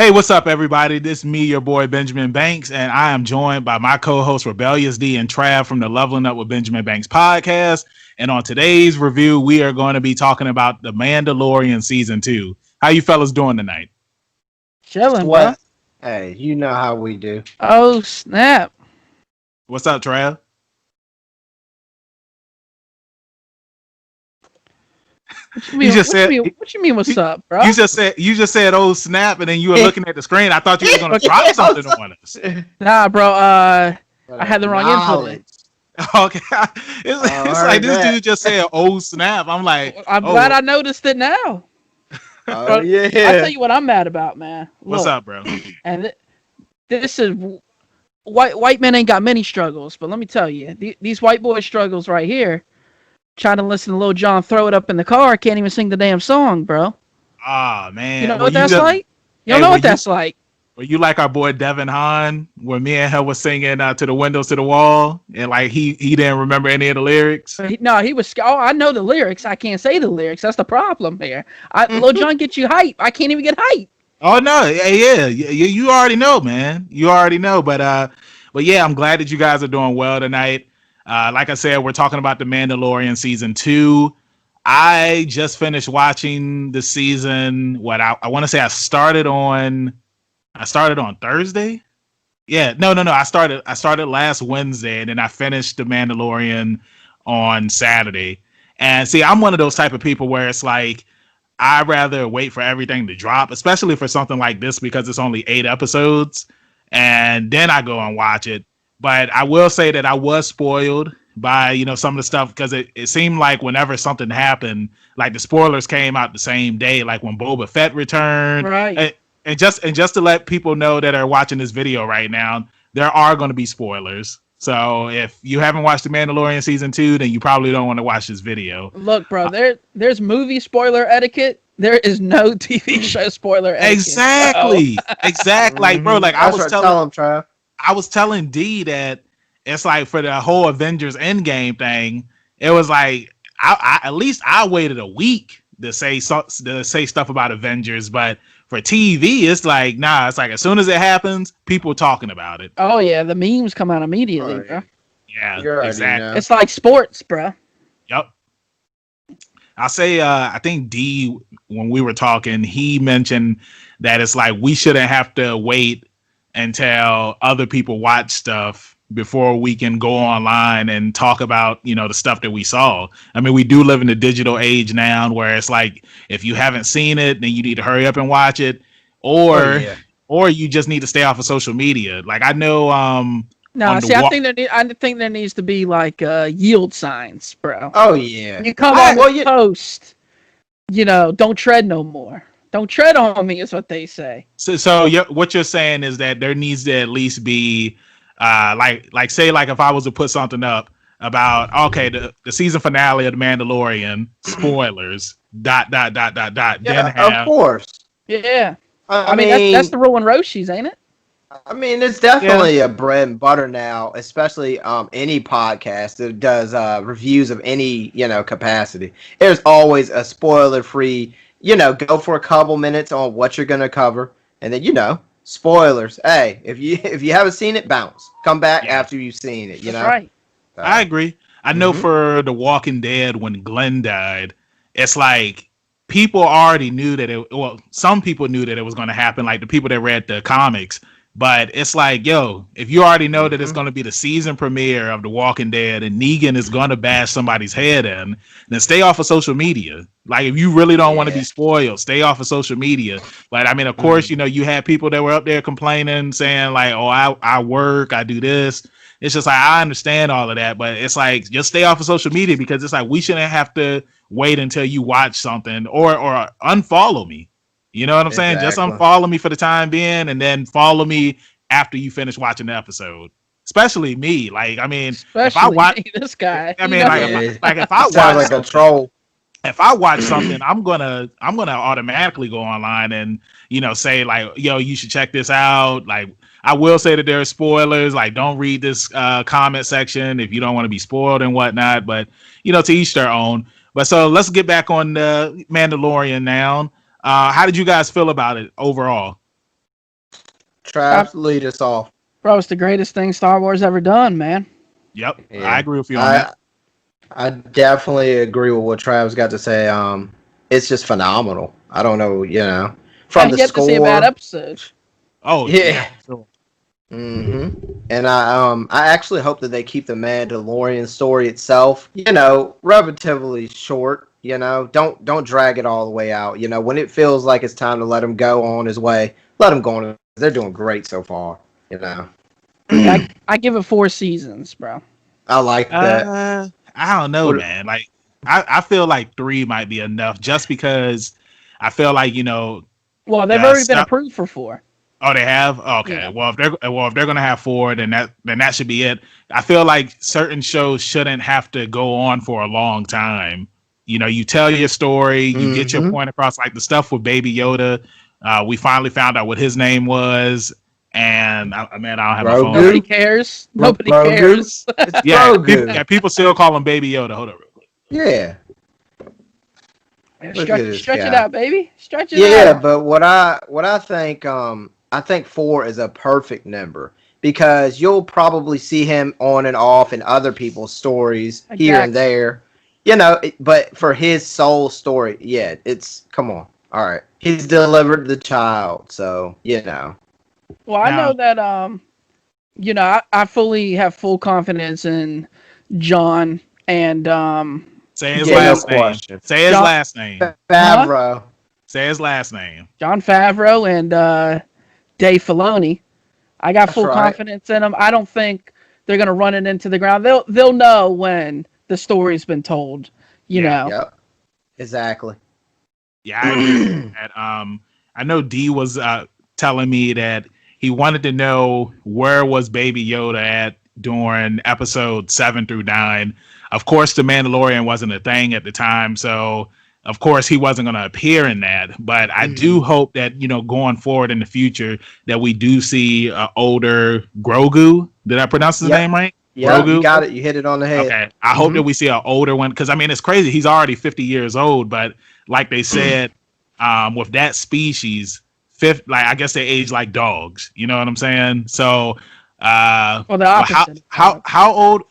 Hey, what's up, everybody? This is me, your boy Benjamin Banks, and I am joined by my co-host Rebellious D and Trav from the Leveling Up with Benjamin Banks podcast. And on today's review, we are going to be talking about the Mandalorian season 2. How you fellas doing tonight? Chilling, bro. Sweat. Hey, you know how we do. Oh, snap. What's up, Trav? What you mean? What you mean? What's up, bro? You just said, "Oh snap!" and then you were looking at the screen. I thought you were going to drop something on us. Nah, bro. I had the wrong influence. Okay, it's like this dude just said, "Oh snap!" I'm like, I'm glad I noticed it now. Oh yeah. I'll tell you what I'm mad about, man. Look, what's up, bro? And this is white men ain't got many struggles, but let me tell you, these white boy struggles right here. Trying to listen to Lil Jon throw it up in the car, can't even sing the damn song, bro. Ah, man. You know what that's like? You don't know what that's like. Well, you like our boy Devin Hahn, where me and him was singing to the windows to the wall, and like he didn't remember any of the lyrics. No, he was. Oh, I know the lyrics. I can't say the lyrics. That's the problem here. Lil Jon gets you hype. I can't even get hype. Oh no, yeah. You already know, man. You already know. But yeah, I'm glad that you guys are doing well tonight. Like I said, we're talking about the Mandalorian season 2. I just finished watching the season. What I want to say, I started on Thursday. Yeah, no. I started last Wednesday, and then I finished the Mandalorian on Saturday. And see, I'm one of those type of people where it's like I'd rather wait for everything to drop, especially for something like this because it's only 8 episodes, and then I go and watch it. But I will say that I was spoiled by, some of the stuff because it seemed like whenever something happened, like the spoilers came out the same day, like when Boba Fett returned. Right. And just to let people know that are watching this video right now, there are going to be spoilers. So if you haven't watched The Mandalorian season 2, then you probably don't want to watch this video. Look, bro, there's movie spoiler etiquette. There is no TV show spoiler etiquette. Exactly. Exactly. Like, bro, like I was telling D that it's like for the whole Avengers Endgame thing, it was like I at least I waited a week to say stuff about Avengers, but for TV, it's like nah. It's like as soon as it happens, people talking about it. Oh yeah, the memes come out immediately, Right. bro. Yeah, exactly. Know. It's like sports, bro. Yep. I'll say I think D, when we were talking, he mentioned that it's like we shouldn't have to wait until other people watch stuff before we can go online and talk about, the stuff that we saw. I mean, we do live in the digital age now where it's like, if you haven't seen it, then you need to hurry up and watch it, or you just need to stay off of social media. Like I know, No, see, I think there needs to be like yield signs, bro. Oh yeah. You come on the post, don't tread no more. Don't tread on me is what they say. So what you're saying is that there needs to at least be like say like if I was to put something up about the season finale of The Mandalorian spoilers ... Yeah, then have, of course. Yeah. I mean that's the rule in Roshi's, ain't it? I mean, it's definitely a bread and butter now, especially any podcast that does reviews of any capacity. There's always a spoiler-free. Go for a couple minutes on what you're gonna cover, and then spoilers. Hey, if you haven't seen it, bounce. Come back after you've seen it. That's right. I agree. I know for The Walking Dead when Glenn died, it's like people already knew that some people knew that it was going to happen, like the people that read the comics. But it's like, if you already know that it's going to be the season premiere of The Walking Dead and Negan is going to bash somebody's head in, then stay off of social media. Like, if you really don't want to be spoiled, stay off of social media. But, I mean, of course, you had people that were up there complaining, saying, like, oh, I work, I do this. It's just like, I understand all of that. But it's like, just stay off of social media because it's like, we shouldn't have to wait until you watch something or unfollow me. You know what I'm saying? Just unfollow me for the time being and then follow me after you finish watching the episode. Especially me. Like, I mean, if I watch this guy. I mean, if I watch like a troll. If I watch something, I'm gonna automatically go online and say like, yo, you should check this out. Like, I will say that there are spoilers. Like, don't read this comment section if you don't want to be spoiled and whatnot. But to each their own. But so let's get back on the Mandalorian now. How did you guys feel about it overall? Trav, lead us off. Bro, it's the greatest thing Star Wars ever done, man. Yep, I Yeah. agree with you on that. I definitely agree with what Trav's got to say. It's just phenomenal. I don't know, I from the yet to see a bad score. episode. Oh yeah, Yeah. sure. And I actually hope that they keep the Mandalorian story itself, relatively short. Don't drag it all the way out. When it feels like it's time to let him go on his way, let him go on. They're doing great so far. Yeah, I give it 4 seasons, bro. I like that. I don't know, man. Like, I feel like 3 might be enough, just because I feel like Well, they've already been approved for 4. Oh, they have. Okay. Yeah. Well, if they're gonna have 4, then that should be it. I feel like certain shows shouldn't have to go on for a long time. You tell your story, you get your point across. Like the stuff with Baby Yoda, we finally found out what his name was, and I don't have my phone. Nobody cares. Nobody cares. Yeah, people still call him Baby Yoda. Hold on, real quick. Yeah. Stretch it out, baby. Stretch it out. Yeah, but what I think I think 4 is a perfect number because you'll probably see him on and off in other people's stories here and there. But for his sole story, yeah, come on. All right. He's delivered the child, so. Well, I know that I fully have full confidence in John and say his last name. Say his last name. Favreau. Huh? Say his last name. John Favreau and Dave Filoni. I got full confidence in them. I don't think they're gonna run it into the ground. They'll know when the story's been told. You know. Yep. Exactly. Yeah, I agree with that. I know D was telling me that he wanted to know where was Baby Yoda at during episode 7 through 9. Of course, the Mandalorian wasn't a thing at the time, so of course he wasn't going to appear in that. But I do hope that going forward in the future that we do see older Grogu. Did I pronounce his name right? Yeah, Grogu? You got it. You hit it on the head. Okay, I hope that we see an older one because it's crazy. He's already 50 years old, but like they said, with that species, I guess they age like dogs. You know what I'm saying? So. The opposite. How old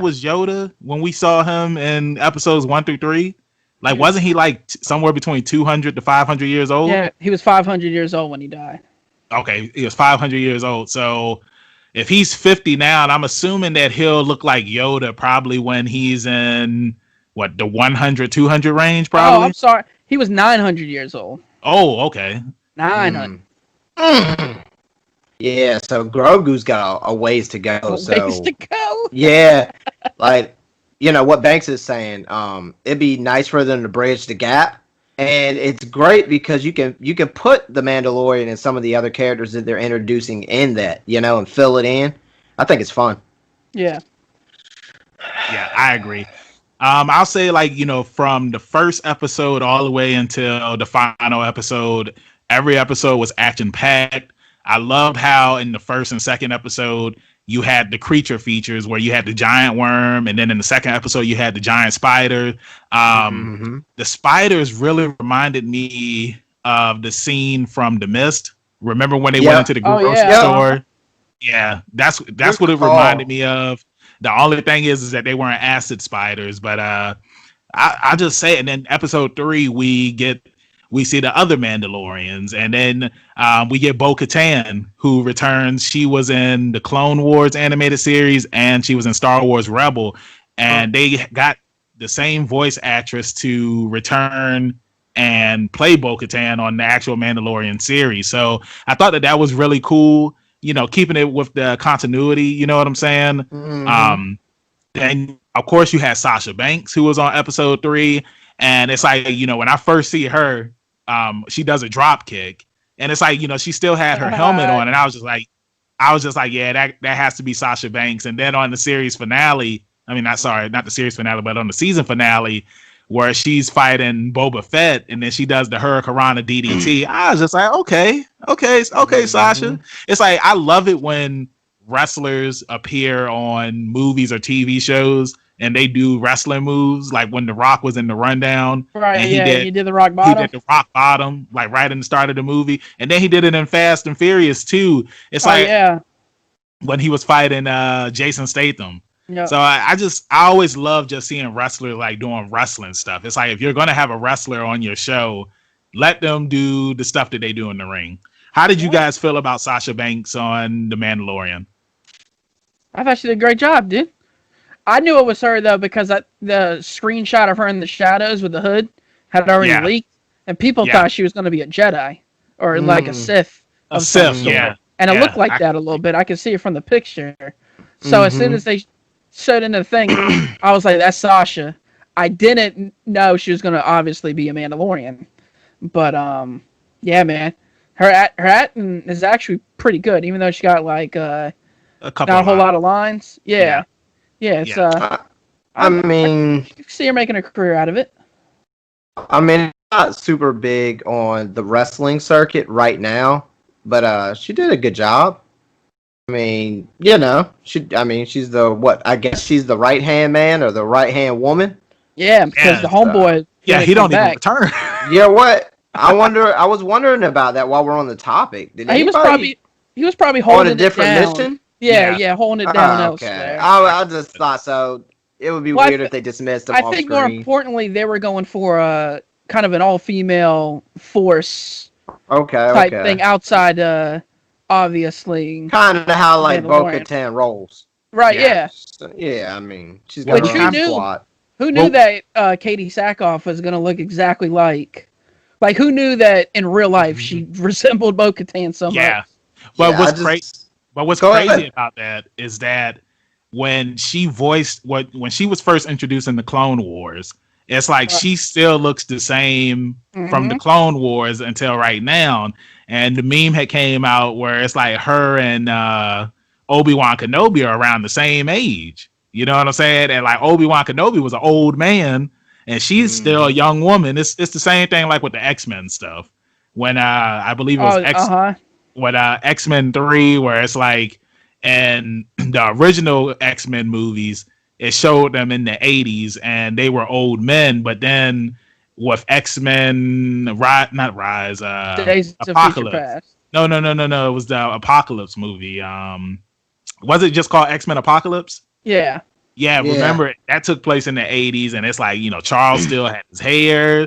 was Yoda when we saw him in episodes 1 through 3? Like, wasn't he like somewhere between 200 to 500 years old? Yeah, he was 500 years old when he died. Okay, he was 500 years old. So if he's 50 now, and I'm assuming that he'll look like Yoda probably when he's in the 100, 200 range, probably. Oh, I'm sorry. He was 900 years old. Oh, okay. 900. Yeah, so Grogu's got a ways to go. Ways to go. Yeah, like what Banks is saying. It'd be nice for them to bridge the gap, and it's great because you can put the Mandalorian and some of the other characters that they're introducing in that, and fill it in. I think it's fun. Yeah. Yeah, I agree. I'll say from the first episode all the way until the final episode, every episode was action packed. I loved how in the first and second episode you had the creature features where you had the giant worm, and then in the second episode you had the giant spider. The spiders really reminded me of the scene from The Mist. Remember when they went into the grocery store? Yeah, that's what it reminded me of. The only thing is that they weren't acid spiders, but I just say, and then episode 3 we see the other Mandalorians, and then we get Bo-Katan, who returns. She was in the Clone Wars animated series, and she was in Star Wars Rebel, and they got the same voice actress to return and play Bo-Katan on the actual Mandalorian series. So I thought that was really cool, keeping it with the continuity, you know what I'm saying? Then, of course, you had Sasha Banks, who was on episode 3, and it's like, when I first see her, she does a drop kick, and it's like, she still had her helmet on, and I was just like, yeah, that has to be Sasha Banks. And then on the series finale, not the series finale, but on the season finale, where she's fighting Boba Fett, and then she does the Hurricanrana DDT. I was just like, okay, Sasha. It's like, I love it when wrestlers appear on movies or TV shows and they do wrestling moves, like when The Rock was in the Rundown, Right, and yeah, he did the rock he bottom. did the rock bottom, like right in the start of the movie, and then he did it in Fast and Furious too. It's Oh like yeah, when he was fighting Jason Statham. yeah. So I always love just seeing wrestlers like doing wrestling stuff. It's like if you're gonna have a wrestler on your show, let them do the stuff that they do in the ring. How did you guys feel about Sasha Banks on The Mandalorian? I thought she did a great job, dude. I knew it was her though because the screenshot of her in the shadows with the hood had already Yeah. leaked, and people Yeah. thought she was going to be a Jedi or like a Sith A of some Sith, sort. yeah. And it Yeah, looked like that a little bit. I could see it from the picture. So as soon as they showed in the thing, I was like, "That's Sasha." I didn't know she was going to obviously be a Mandalorian, but yeah, man, her acting is actually pretty good, even though she got like a couple not a of whole lines. lot of lines. Yeah, it's Yeah. I mean, you can see her making a career out of it. I'm not super big on the wrestling circuit right now, but she did a good job. I mean, she's the what? I guess she's the right hand man or the right hand woman. Yeah, because Yeah, the homeboy. Yeah, he don't even return. Yeah, what? I was wondering about that while we're on the topic. Did He was probably on holding a different it down. mission? Yeah, holding it down Oh, okay. elsewhere. I just thought so. It would be Well, weird if they dismissed him I off think more screen. importantly, they were going for a kind of an all-female force Okay, type okay. thing outside, obviously. Kind of how like Mandalorian. Bo-Katan rolls. Right? Yeah. So, yeah, I mean, she's Well, got Which her who own knew? squad. Who knew that Katie Sackhoff was going to look exactly like who knew that in real life she resembled Bo-Katan so much? Yeah. But Yeah, what's Go crazy ahead. about that is that when she was first introduced in the Clone Wars, it's like she still looks the same from the Clone Wars until right now. And the meme had came out where it's like her and Obi-Wan Kenobi are around the same age. You know what I'm saying? And like Obi-Wan Kenobi was an old man and she's still a young woman. It's the same thing like with the X-Men stuff. When I believe it was X-Men 3, where it's like in the original X-Men movies, it showed them in the 80s and they were old men, but then with X-Men not Rise, Days of Future Apocalypse. Past. No. It was the Apocalypse movie. Was it just called X-Men Apocalypse? Yeah. Yeah, remember that took place in the 80s, and it's like, Charles still had his hair,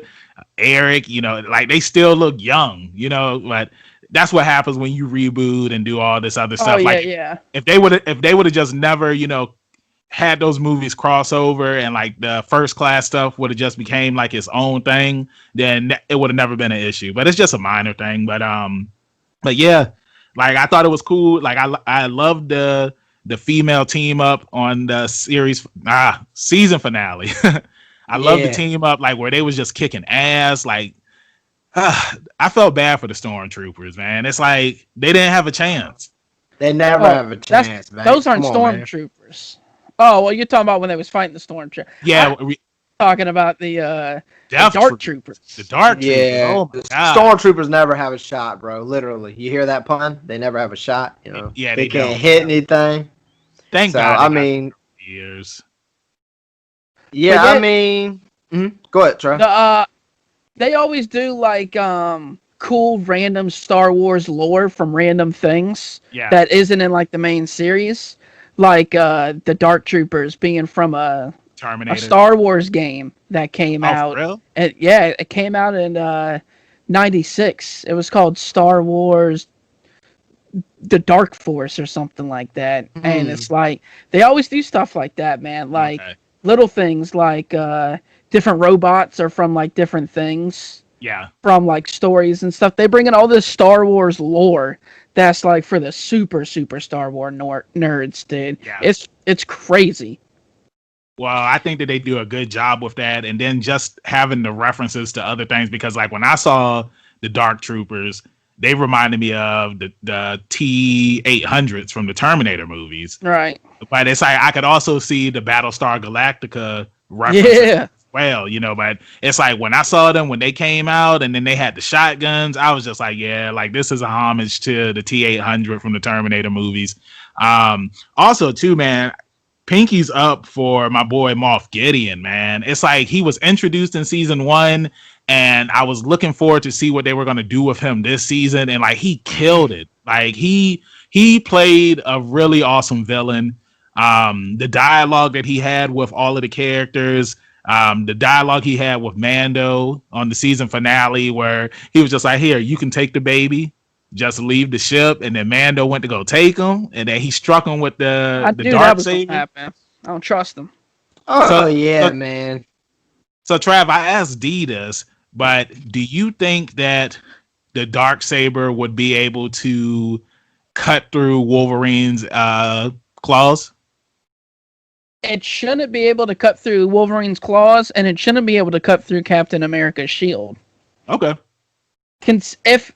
Eric, like they still look young, but that's what happens when you reboot and do all this other stuff. If they would have just never, had those movies cross over and like the First Class stuff would have just became like its own thing, then it would have never been an issue. But it's just a minor thing. But yeah, like I thought it was cool. Like I loved the female team up on the season finale. I love the team up, like where they was just kicking ass. Like I felt bad for the stormtroopers, man. It's like they didn't have a chance. They never have a chance, man. Those aren't stormtroopers. Oh, well, you're talking about when they was fighting the stormtroopers. Yeah, talking about the dark troopers. The dark troopers. Yeah, Oh the God. stormtroopers never have a shot, bro. Literally, you hear that pun? They never have a shot. Yeah, they can't don't. hit anything. Thank So God. I mean, years. Yeah, I mean, go ahead, Trey. They always do like cool random Star Wars lore from random things that isn't in like the main series, like the Dark Troopers being from a Star Wars game that came out. For real? It came out in '96. It was called Star Wars The Dark Force or something like that. And it's like they always do stuff like that, man. Like little things like different robots are from like different things. Yeah. From like stories and stuff. They bring in all this Star Wars lore that's like for the super Star Wars nerds, dude. Yeah. It's crazy. Well, I think that they do a good job with that, and then just having the references to other things, because like when I saw the Dark Troopers, they reminded me of the T-800s from the Terminator movies. Right. But it's like I could also see the Battlestar Galactica references as well, but it's like when I saw them when they came out and then they had the shotguns, I was just like, yeah, like this is a homage to the T-800 from the Terminator movies. Also too, man, Pinky's up for my boy Moff Gideon, man. It's like he was introduced in season 1, and I was looking forward to see what they were going to do with him this season, and like he killed it. Like he played a really awesome villain. The dialogue that he had with all of the characters, the dialogue he had with Mando on the season finale, where he was just like, "Here, you can take the baby, just leave the ship," and then Mando went to go take him, and then he struck him with the dark saber. I don't trust him. Man. So Trav, I asked D this, but do you think that the dark saber would be able to cut through Wolverine's claws? It shouldn't be able to cut through Wolverine's claws, and it shouldn't be able to cut through Captain America's shield. Okay. If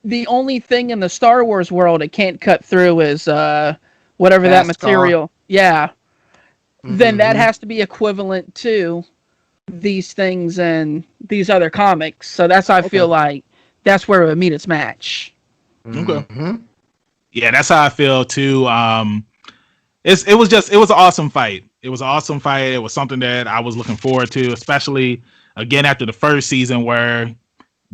the only thing in the Star Wars world it can't cut through is whatever that material, then that has to be equivalent to these things and these other comics. So that's how I feel like that's where it would meet its match. Okay. Yeah, that's how I feel too. It was an awesome fight. It was an awesome fight. It was something that I was looking forward to, especially again after the first season where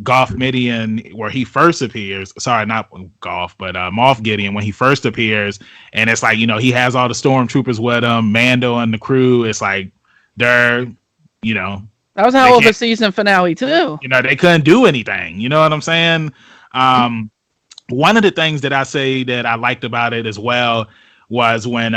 Moff Gideon, where he first appears. Sorry, not Moff, but Moff Gideon when he first appears, and it's like, he has all the stormtroopers with him, Mando and the crew. It's like they're, that was how of the season finale too. They couldn't do anything. You know what I'm saying? One of the things that I say that I liked about it as well was when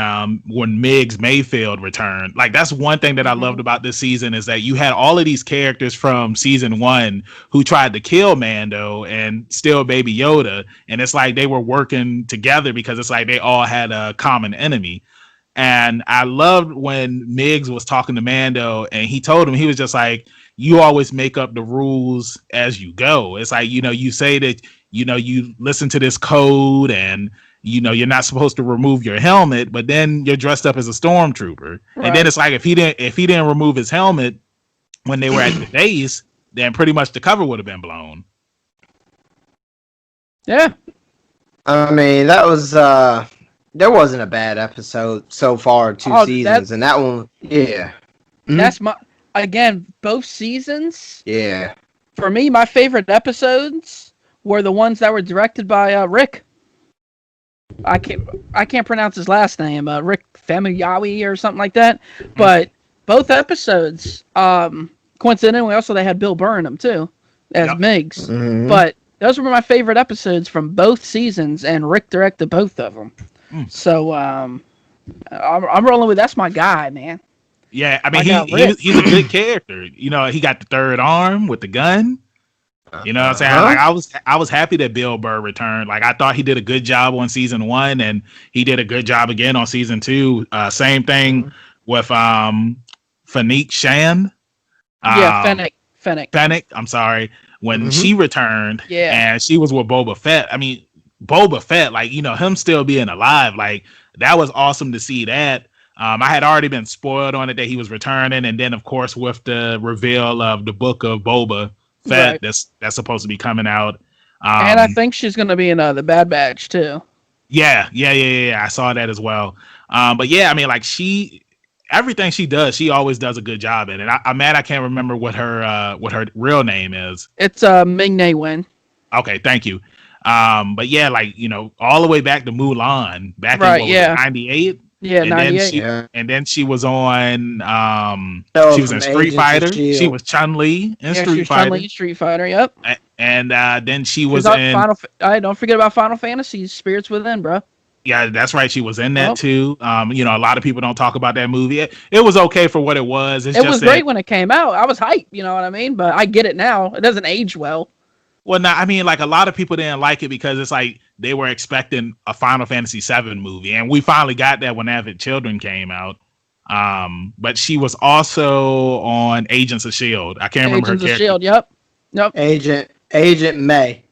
Miggs Mayfield returned. Like, that's one thing that I loved about this season, is that you had all of these characters from season 1 who tried to kill Mando and steal Baby Yoda, and it's like they were working together because it's like they all had a common enemy. And I loved when Miggs was talking to Mando, and he told him, he was just like, "You always make up the rules as you go." It's like, you say that, you listen to this code, and you're not supposed to remove your helmet, but then you're dressed up as a stormtrooper. Right. And then it's like, if he didn't remove his helmet when they were at the base, then pretty much the cover would have been blown. Yeah. I mean, that was there wasn't a bad episode so far, 2 seasons, and that one, yeah. That's both seasons. Yeah. For me, my favorite episodes were the ones that were directed by Rick. I can't pronounce his last name, Rick Famuyiwa or something like that. But both episodes, coincidentally, also they had Bill Burr in them too, as Miggs. Mm-hmm. But those were my favorite episodes from both seasons, and Rick directed both of them. So I'm rolling with, that's my guy, man. Yeah, I mean, he's a good character. He got the third arm with the gun. You know what I'm saying? Like, I was happy that Bill Burr returned. Like, I thought he did a good job on season 1, and he did a good job again on season 2. Same thing with Fennec Shand. Fennec. I'm sorry. When she returned, and she was with Boba Fett. I mean, Boba Fett, like, him still being alive, like, that was awesome to see that. I had already been spoiled on it that he was returning, and then of course with the reveal of the book of Boba Fett, that's supposed to be coming out. And I think she's going to be in the Bad Batch too. Yeah. I saw that as well. But yeah, I mean, like, everything she does, she always does a good job in it. I'm mad I can't remember what her real name is. It's Ming-Na Wen. Okay, thank you. But yeah, like, all the way back to Mulan, back in 98. Yeah, and 98. Then she was on she was in Street Fighter. She was Chun-Li in Street Fighter. Chun-Li in Street Fighter, yep. And then she was in don't forget about Final Fantasy Spirits Within, bro. Yeah, that's right. She was in that too. A lot of people don't talk about that movie. It was okay for what it was. It was great when it came out. I was hyped, you know what I mean? But I get it now. It doesn't age well. Well, I mean, like, a lot of people didn't like it because it's like they were expecting a Final Fantasy VII movie, and we finally got that when Avid Children came out. But she was also on Agents of S.H.I.E.L.D. I can't remember her character. Agents of S.H.I.E.L.D., yep. Agent May.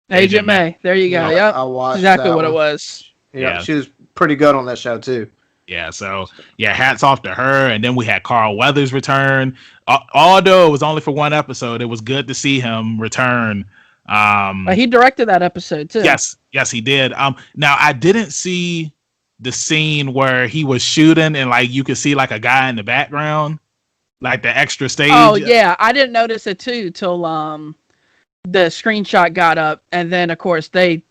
Agent May. There you go. Yep. I watched exactly what it was. Yeah, she was pretty good on that show too. Yeah, so hats off to her. And then we had Carl Weathers return. Although it was only for one episode, it was good to see him return. He directed that episode too. Yes, he did. Now I didn't see the scene where he was shooting and like you could see like a guy in the background, like the extra stage. Oh yeah, I didn't notice it too till the screenshot got up, and then of course they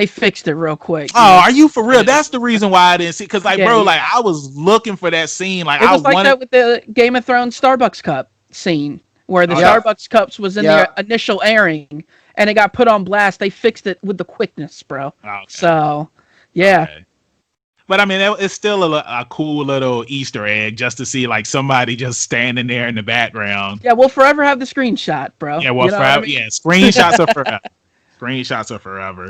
fixed it real quick. Oh, are you for real? That's the reason why I didn't see. Because like, Yeah, bro, yeah. like I was looking for that scene. Like It was I like wanted. that with the Game of Thrones Starbucks cup scene, where the Oh, yeah. Starbucks cups was in Yeah. the initial airing, and it got put on blast. They fixed it with the quickness, bro. Okay. So, yeah. Okay. But I mean, it's still a cool little Easter egg just to see like somebody just standing there in the background. Yeah, we'll forever have the screenshot, bro. Yeah, well, You know what I forever. mean? Yeah, screenshots are forever. Screenshots are forever.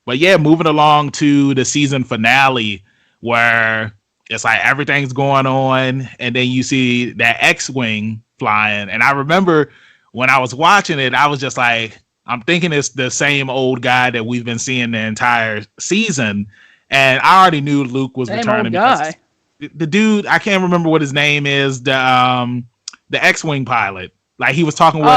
But yeah, moving along to the season finale where it's like everything's going on, and then you see that X-wing flying. And I remember when I was watching it, I was just like, I'm thinking it's the same old guy that we've been seeing the entire season. And I already knew Luke was Same returning old because guy. the dude, I can't remember what his name is, the X-wing pilot. Like he was talking with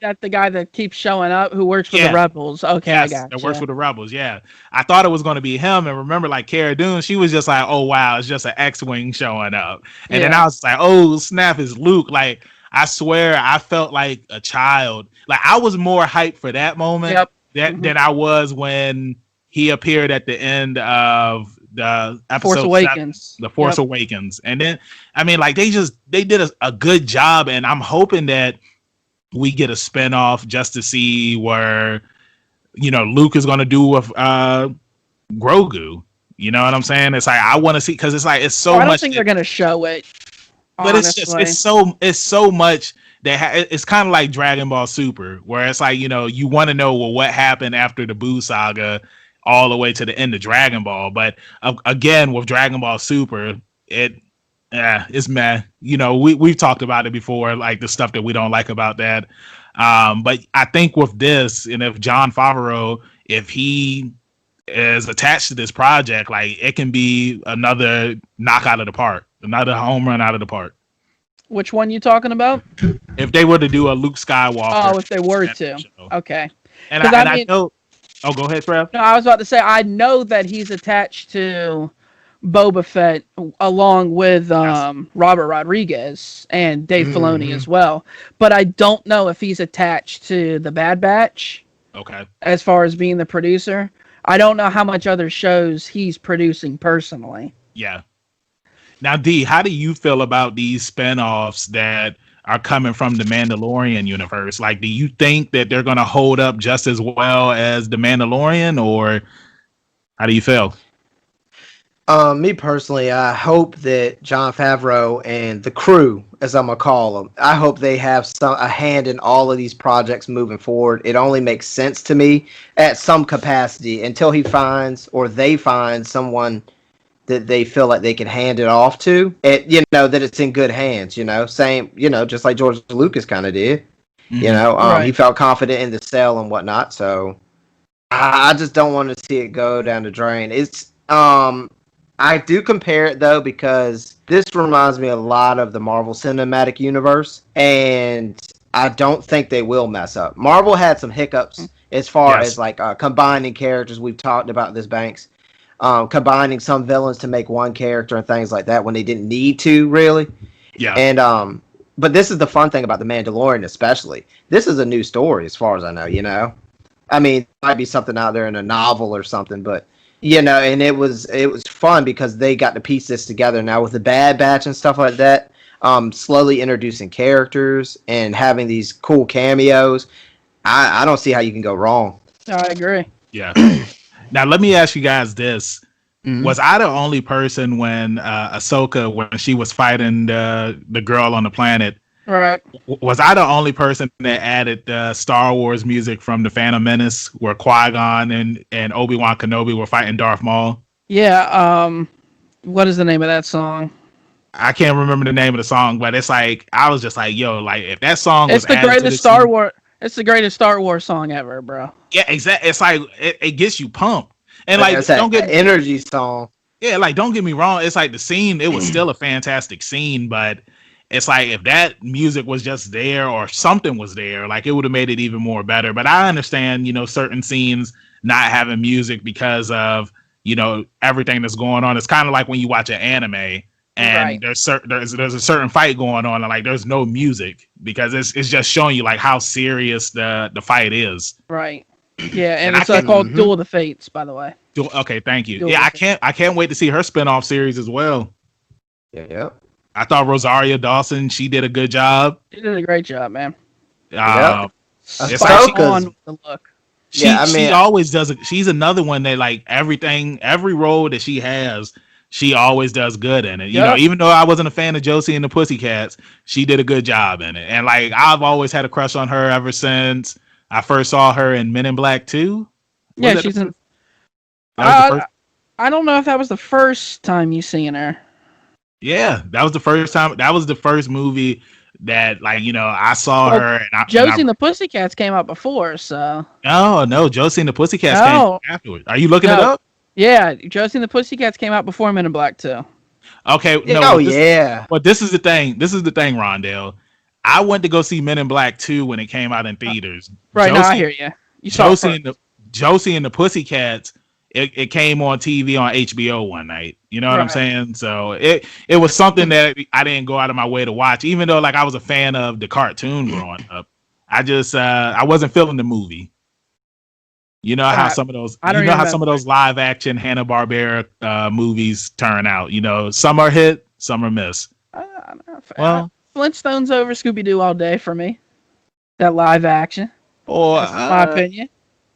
That's the guy that keeps showing up who works for the Yeah. Rebels. Okay, yes, I got that works for the Rebels. Yeah, I thought it was going to be him, and remember, like Cara Dune, she was just like, "Oh wow, it's just an X-wing showing up," and then Yeah. I was like, "Oh snap, it's Luke!" Like I swear, I felt like a child. Like I was more hyped for that moment Yep. than I was when he appeared at the end of the episode Force 7, Awakens. The Force Yep. Awakens, and then I mean, like they did a good job, and I'm hoping that we get a spinoff just to see where Luke is going to do with Grogu. You know what I'm saying? It's like I want to see because it's like it's so I don't much. think they're gonna show it. But honestly. it's so much that it's kind of like Dragon Ball Super, where it's like you want to know what happened after the Buu saga, all the way to the end of Dragon Ball. But again, with Dragon Ball Super, it's meh. We've talked about it before, like the stuff that we don't like about that. But I think with this, and if Jon Favreau, if he is attached to this project, like it can be another knock out of the park, another home run out of the park. Which one you talking about? If they were to do a Luke Skywalker. Oh, if they were to. show. Okay. And 'Cause I know. Oh, go ahead, Trev. No, I was about to say I know that he's attached to Boba Fett along with Robert Rodriguez and Dave Filoni as well. But I don't know if he's attached to the Bad Batch Okay. as far as being the producer. I don't know how much other shows he's producing personally. Yeah. Now, D, how do you feel about these spinoffs that are coming from the Mandalorian universe? Like, do you think that they're going to hold up just as well as the Mandalorian, or how do you feel? Me personally, I hope that Jon Favreau and the crew, as I'm gonna call them, I hope they have a hand in all of these projects moving forward. It only makes sense to me at some capacity until he finds or they find someone that they feel like they can hand it off to. That it's in good hands. Same, just like George Lucas kind of did. Mhm. He felt confident in the sale and whatnot. So I just don't want to see it go down the drain. I do compare it though because this reminds me a lot of the Marvel Cinematic Universe, and I don't think they will mess up. Marvel had some hiccups as far as like combining characters. We've talked about this, Banks, combining some villains to make one character and things like that when they didn't need to really. Yeah. And but this is the fun thing about the Mandalorian, especially. This is a new story as far as I know. I mean, it might be something out there in a novel or something, but. And it was fun because they got to piece this together now with the Bad Batch and stuff like that. Slowly introducing characters and having these cool cameos. I don't see how you can go wrong. I agree. Yeah. Now let me ask you guys this: was I the only person when Ahsoka, when she was fighting the girl on the planet? Right. Was I the only person that added Star Wars music from the Phantom Menace, where Qui-Gon and Obi-Wan Kenobi were fighting Darth Maul? Yeah. What is the name of that song? I can't remember the name of the song, but it's like I was just like, yo, like if that song It's was the greatest Star Wars song ever, bro. Yeah, exactly. It's like it gets you pumped, and Like like don't get energy song. Yeah, like don't get me wrong, it's like the scene. It was still a fantastic scene, but it's like if that music was just there or something was there, like it would have made it even more better. But I understand, certain scenes not having music because of everything that's going on. It's kind of like when you watch an anime and Right. there's a certain fight going on and like there's no music because it's just showing you like how serious the fight is. Right. Yeah, and And I it's can't. called Duel of the Fates, by the way. Okay, thank you. Duel Yeah, of the I can't wait to see her spinoff series as well. Yep. I thought Rosario Dawson, she did a good job. She did a great job, man. It's Spot like on with the look. she always does it. She's another one that like every role that she has, she always does good in it. Yep. Even though I wasn't a fan of Josie and the Pussycats, she did a good job in it. And like I've always had a crush on her ever since I first saw her in Men in Black 2. Yeah, she's in. I don't know if that was the first time you seen her. Yeah, that was the first time. That was the first movie that, like, I saw her. And Josie and the Pussycats came out before, so. No, Josie and the Pussycats came afterwards. Are you looking it up? Yeah, Josie and the Pussycats came out before Men in Black 2. Okay. No. But this is the thing. This is the thing, Rondell. I went to go see Men in Black 2 when it came out in theaters. Right, now I hear you. Josie and the Pussycats. It came on TV on HBO one night. You know what I'm saying? So it was something that I didn't go out of my way to watch, even though like I was a fan of the cartoon growing up. I just I wasn't feeling the movie. You know how some of those some of those live action Hanna-Barbera movies turn out. Some are hit, some are miss. Well, Flintstones over Scooby-Doo all day for me. That live action. That's my opinion.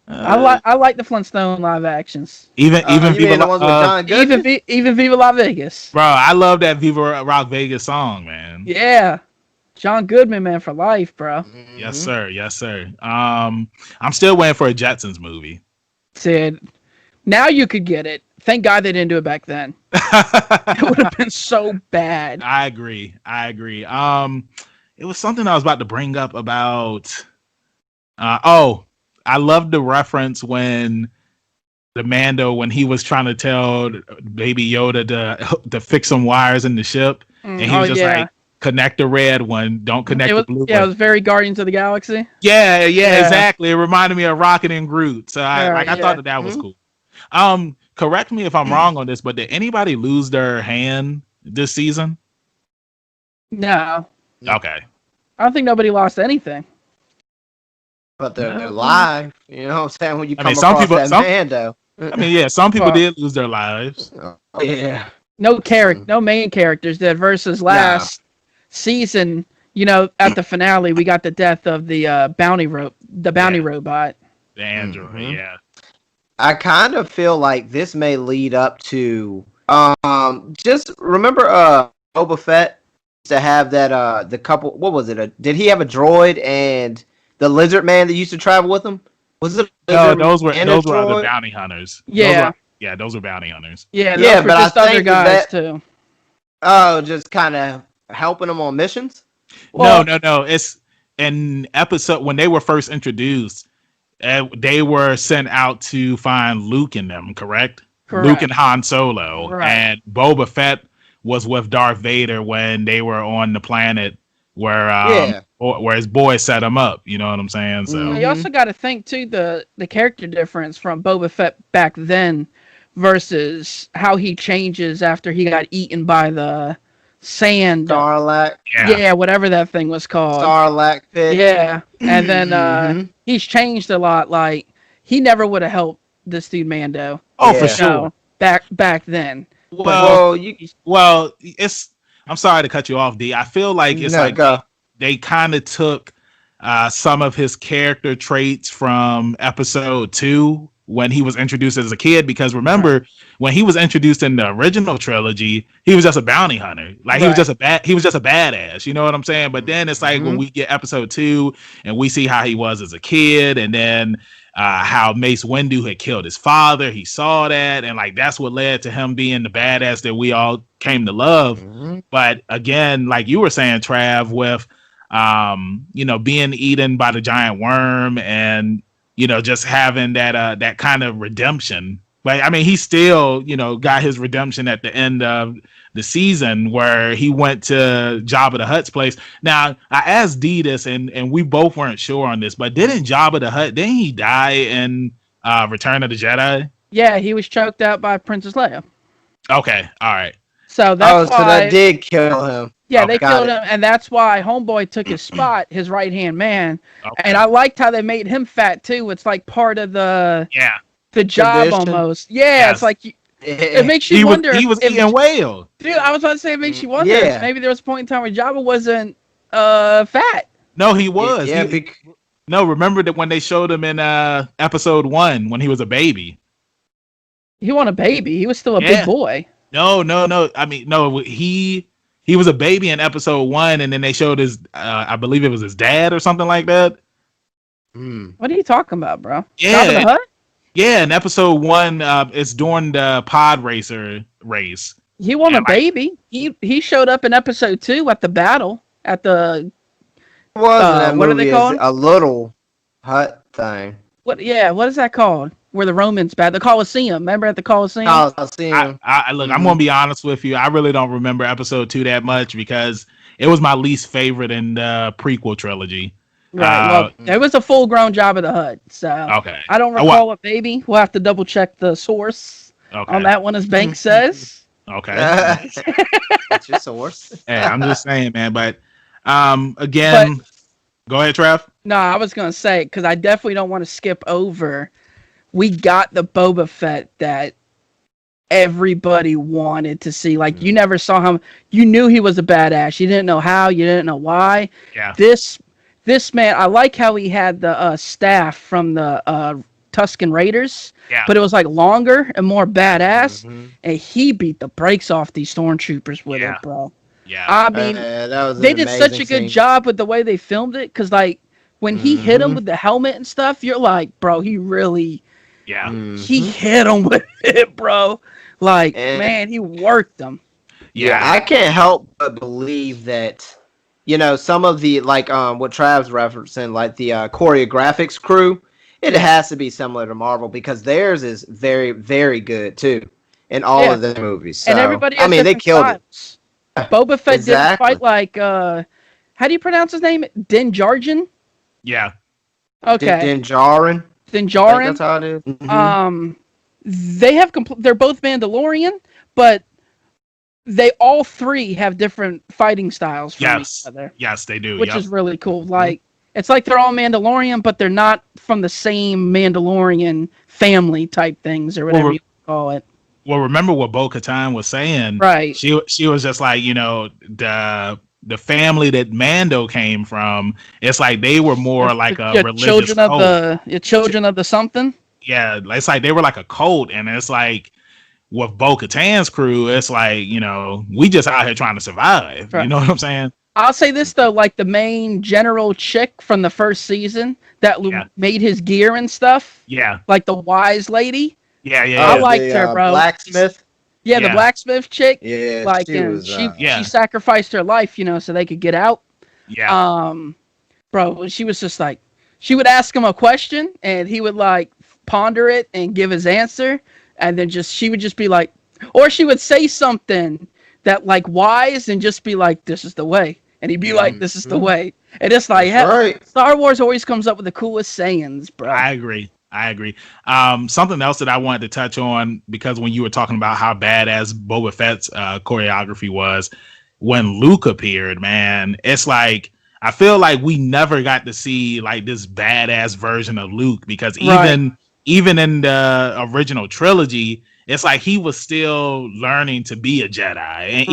I like the Flintstone live actions. Even Viva La Vegas. Bro, I love that Viva Rock Vegas song, man. Yeah. John Goodman, man, for life, bro. Mm-hmm. Yes, sir. Yes, sir. I'm still waiting for a Jetsons movie. Sid, now you could get it. Thank God they didn't do it back then. It would have been so bad. I agree. It was something I was about to bring up about. I love the reference when the Mando, when he was trying to tell Baby Yoda to fix some wires in the ship, and he was just like, connect the red one, don't connect the blue one. Yeah, it was very Guardians of the Galaxy. Yeah, exactly. It reminded me of Rocket and Groot. So I thought that was cool. Correct me if I'm wrong on this, but did anybody lose their hand this season? No. Okay. I don't think nobody lost anything. But they're live, you know what I'm saying? When you come some across people, that Mando. Some people did lose their lives. Yeah. No main characters did versus last season. At the finale, we got the death of the bounty robot. The android, yeah. I kind of feel like this may lead up to just remember Boba Fett to have that the couple. What was it? Did he have a droid and the lizard man that used to travel with him? Was it? No, those were other bounty hunters. Yeah, those were bounty hunters. Yeah, but I think other guys too. Oh, just kind of helping them on missions. No. It's an episode when they were first introduced. They were sent out to find Luke and them. Correct. Luke and Han Solo, and Boba Fett was with Darth Vader when they were on the planet where his boy set him up. You know what I'm saying? So you also got to think too the character difference from Boba Fett back then versus how he changes after he got eaten by the sand Sarlacc. Yeah, whatever that thing was called. Sarlacc pit. Yeah, and then he's changed a lot. Like he never would have helped this dude Mando. For sure. Back then. I'm sorry to cut you off, D. I feel like they kind of took some of his character traits from episode 2 when he was introduced as a kid, because remember when he was introduced in the original trilogy, he was just a bounty hunter. Like he was just a badass, you know what I'm saying? But then it's like when we get episode 2 and we see how he was as a kid, and then how Mace Windu had killed his father, he saw that, and like that's what led to him being the badass that we all came to love. But again, like you were saying, Trav, with being eaten by the giant worm and just having that kind of redemption. But I mean, he still, got his redemption at the end of the season where he went to Jabba the Hutt's place. Now, I asked D this, and we both weren't sure on this, but didn't Jabba the Hutt, didn't he die in Return of the Jedi? Yeah, he was choked out by Princess Leia. Okay, all right. So that's so why. that did kill him. Yeah, they Got killed him, and that's why Homeboy took his spot, his right hand man. And Okay. I liked how they made him fat too. It's like part of the Yeah. job Tradition. almost. Yeah, Yes. it's like it makes you He wonder was if eating whale. dude. I was about to say it makes you wonder if Yeah. maybe there was a point in time where Jabba wasn't fat. No, he was. Yeah, No, remember that when they showed him in episode 1 when he was a baby. He wasn't a baby. He was still a Yeah. big boy. No. I mean, no, he was a baby in episode 1, and then they showed his I believe it was his dad or something like that. What are you talking about, bro? Yeah. Jabba the Hutt? Yeah, in episode 1, it's during the pod racer race. He wasn't And, a baby. He showed up in episode 2 at the battle at the was in that what are movie they called? a little hut thing. what is that called? Where the Romans bat the Colosseum. Remember at the Coliseum? I'll see him. I look, I'm gonna be honest with you. I really don't remember episode 2 that much because it was my least favorite in the prequel trilogy. Right. Well, there was a full-grown Jabba the Hutt. So Okay. I don't recall a baby. We'll have to double check the source on that one, as Banks says. Okay. That's your source. Hey, I'm just saying, man. But again, go ahead, Trev. No, I was gonna say because I definitely don't want to skip over. We got the Boba Fett that everybody wanted to see. Like you never saw him. You knew he was a badass. You didn't know how. You didn't know why. Yeah. This man, I like how he had the staff from the Tusken Raiders. Yeah. But it was like longer and more badass, and he beat the brakes off these stormtroopers with it, bro. Yeah. I mean, that was they an did such a amazing good scene. job with the way they filmed it, because like when he hit him with the helmet and stuff, you're like, bro, he really, Yeah. he hit him with it, bro. Like, And- man, he worked them. Yeah, I can't help but believe that, you know, some of the, like, what Trav's referencing, like the choreographics crew, it has to be similar to Marvel because theirs is very, very good too in all of the movies. So, And everybody has I mean, they different killed it. styles. Boba Fett didn't Exactly. fight like, how do you pronounce his name? Din Djarin? Yeah. Okay. Din Djarin. Din I think Djarin. that's how it is. Mhm. They have they're both Mandalorian, but they all three have different fighting styles from each other, Yes, they do. which is really cool. Like it's like they're all Mandalorian, but they're not from the same Mandalorian family type things or whatever you call it. Well, remember what Bo-Katan was saying? Right. She was just like, you know, the family that Mando came from. It's like they were more like a religious cult. Children of the something. Yeah, it's like they were like a cult, and it's like with Bo-Katan's crew, it's like, you know, we just out here trying to survive. Right. You know what I'm saying? I'll say this though, like the main general chick from the first season that made his gear and stuff. Yeah. Like the wise lady. Yeah. I liked her, bro. Blacksmith. Yeah, the blacksmith chick. Yeah, Like, she was, she sacrificed her life, you know, so they could get out. Yeah. Bro, she was just like, she would ask him a question, and he would like ponder it and give his answer, and then she would just be like, or she would say something that like wise, and just be like, "This is the way," and he'd be like, "This is the way," and it's like, Star Wars always comes up with the coolest sayings, bro. I agree. Something else that I wanted to touch on, because when you were talking about how badass Boba Fett's choreography was, when Luke appeared, man, it's like I feel like we never got to see like this badass version of Luke, because even in the original trilogy, it's like he was still learning to be a Jedi, and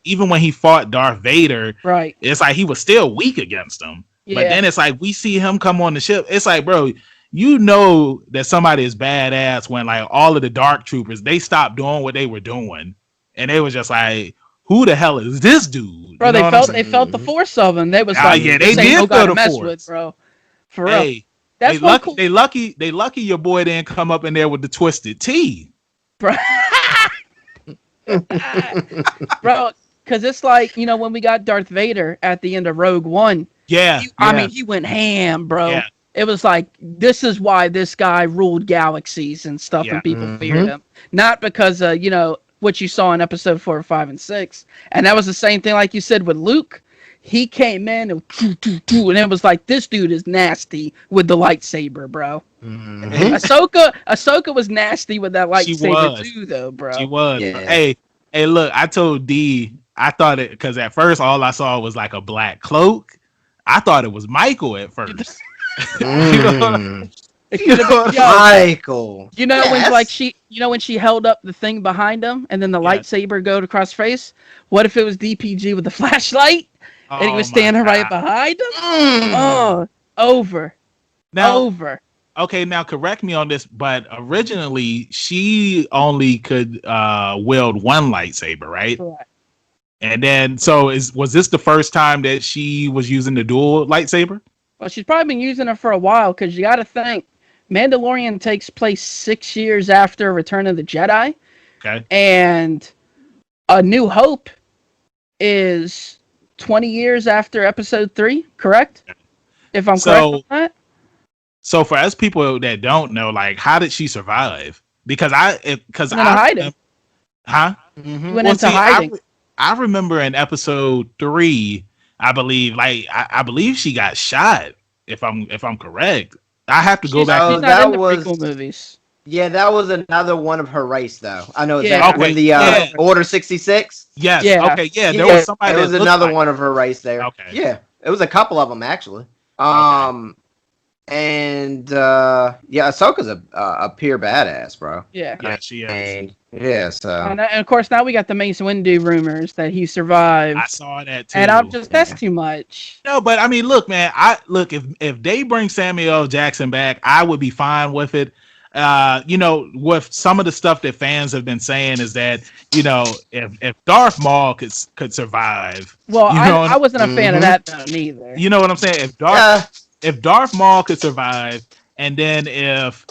even when he fought Darth Vader, it's like he was still weak against him. But then it's like we see him come on the ship. It's like, bro, you know that somebody is badass when like all of the dark troopers, they stopped doing what they were doing, and they was just like, who the hell is this dude? Bro, you know they felt the force of him. They was like, yeah, this they ain't did no guy feel to the mess force. with, bro. For Hey, real. That's they lucky your boy didn't come up in there with the twisted T. Bro, because it's like, you know, when we got Darth Vader at the end of Rogue One. I mean, he went ham, bro. Yeah. It was like, this is why this guy ruled galaxies and stuff, and people feared him. Not because, you know, what you saw in episode 4, 5, and 6. And that was the same thing, like you said, with Luke. he came in and it was like, this dude is nasty with the lightsaber, bro. Mhm. Ahsoka was nasty with that She lightsaber was. too, though, She bro. was. Yeah. Hey, look, I told D, I thought it, because at first all I saw was like a black cloak. I thought it was Michael at first. You know, It You could have know, been, yo. Michael. You know when Yes. like when she held up the thing behind him and then the Yes. lightsaber go across face? What if it was DPG with the flashlight and he oh was my standing right God. behind him? Mm. Oh, over. Now, okay, now correct me on this, but originally she only could wield one lightsaber, right? Correct. And then, so was this the first time that she was using the dual lightsaber? Well, she's probably been using it for a while because you got to think Mandalorian takes place 6 years after Return of the Jedi, Okay. and A New Hope is 20 years after Episode 3, correct? If I'm correct on that? So for us people that don't know, like, how did she survive? Because Went into hiding. Huh? Mhm. He went into hiding. I remember in episode 3, I believe, like, I believe she got shot. If I'm correct, I have to go She's back. Oh, not that in the was- prequel movies. Yeah, that was another one of her race, though. I know Yeah. exactly. Okay, When the yeah. Order 66. Yes. Yeah. Okay. Yeah. There was somebody it that was looked another like- one of her race there. Okay. Yeah, it was a couple of them actually. And yeah, Ahsoka's a pure badass, bro. Yeah. Yeah, she is. And yeah, so And of course, now we got the Mace Windu rumors that he survived. I saw that too. And I'm just, that's too much. No, but I mean, look, man. If they bring Samuel L. Jackson back, I would be fine with it. With some of the stuff that fans have been saying is that, if Darth Maul could survive, Well, you know, I wasn't a fan of Mhm. that though, neither. you know what I'm saying? If Darth Maul could survive, and then if